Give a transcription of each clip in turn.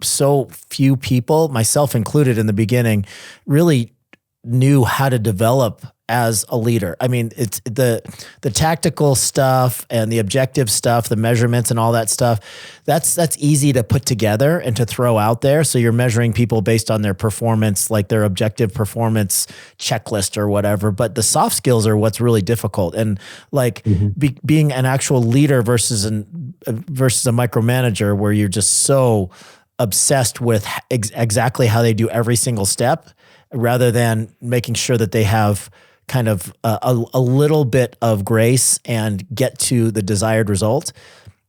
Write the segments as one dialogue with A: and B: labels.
A: so few people, myself included in the beginning, really knew how to develop as a leader. I mean, it's the tactical stuff and the objective stuff, the measurements and all that stuff. That's easy to put together and to throw out there. So you're measuring people based on their performance, like their objective performance checklist or whatever. But the soft skills are what's really difficult. And like being an actual leader versus a micromanager, where you're just so obsessed with exactly how they do every single step, rather than making sure that they have kind of a little bit of grace and get to the desired result.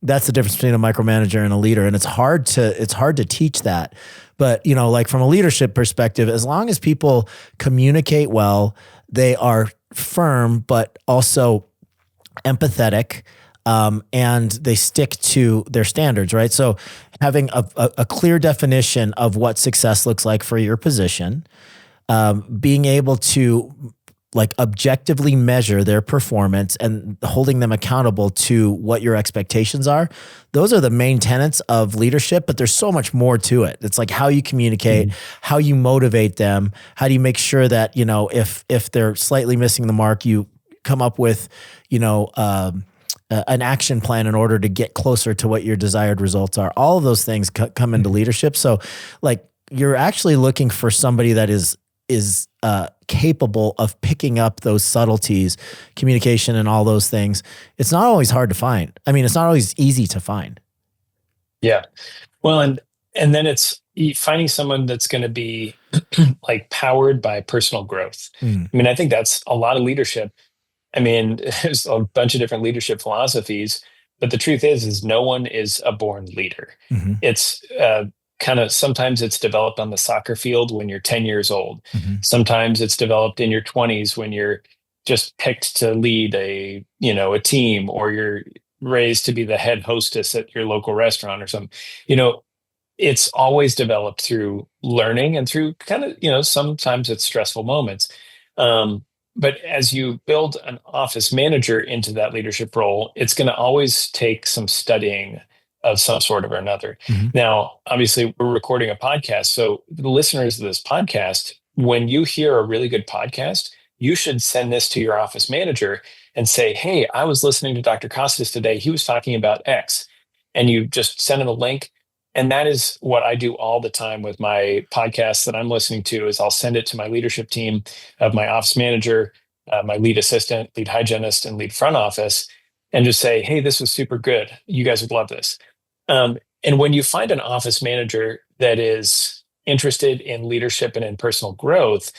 A: That's the difference between a micromanager and a leader. And it's hard to teach that. But, you know, like from a leadership perspective, as long as people communicate well, they are firm, but also empathetic, and they stick to their standards, right? So having a clear definition of what success looks like for your position, being able to like objectively measure their performance and holding them accountable to what your expectations are. Those are the main tenets of leadership, but there's so much more to it. It's like how you communicate, how you motivate them, how do you make sure that, you know, if they're slightly missing the mark, you come up with, you know, an action plan in order to get closer to what your desired results are. All of those things come into leadership. So like you're actually looking for somebody that is capable of picking up those subtleties, communication and all those things. It's not always hard to find. I mean, it's not always easy to find.
B: Yeah. Well, and then it's finding someone that's going to be like powered by personal growth. I mean, I think that's a lot of leadership. I mean, there's a bunch of different leadership philosophies, but the truth is no one is a born leader. It's kind of, sometimes it's developed on the soccer field when you're 10 years old. Sometimes it's developed in your 20s when you're just picked to lead a team, or you're raised to be the head hostess at your local restaurant or something. You know, it's always developed through learning and through kind of, you know, sometimes it's stressful moments. But as you build an office manager into that leadership role, it's going to always take some studying of some sort or another. Now, obviously, we're recording a podcast. So the listeners of this podcast, when you hear a really good podcast, you should send this to your office manager and say, hey, I was listening to Dr. Costas today. He was talking about X. And you just send him a link. And that is what I do all the time with my podcasts that I'm listening to, is I'll send it to my leadership team of my office manager, my lead assistant, lead hygienist, and lead front office, and just say, hey, this was super good. You guys would love this. And when you find an office manager that is interested in leadership and in personal growth,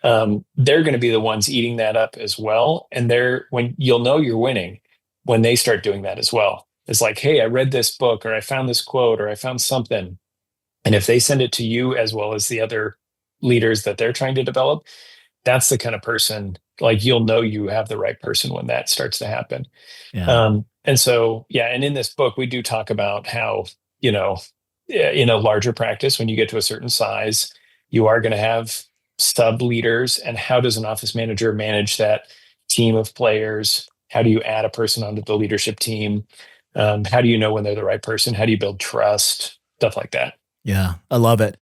B: they're going to be the ones eating that up as well. And when you'll know you're winning when they start doing that as well. It's like, hey, I read this book, or I found this quote, or I found something. And if they send it to you as well as the other leaders that they're trying to develop, that's the kind of person, like, you'll know you have the right person when that starts to happen.
A: Yeah.
B: And so, yeah. And in this book, we do talk about how, you know, in a larger practice, when you get to a certain size, you are going to have sub leaders. And how does an office manager manage that team of players? How do you add a person onto the leadership team? How do you know when they're the right person? How do you build trust? Stuff like that.
A: Yeah, I love it.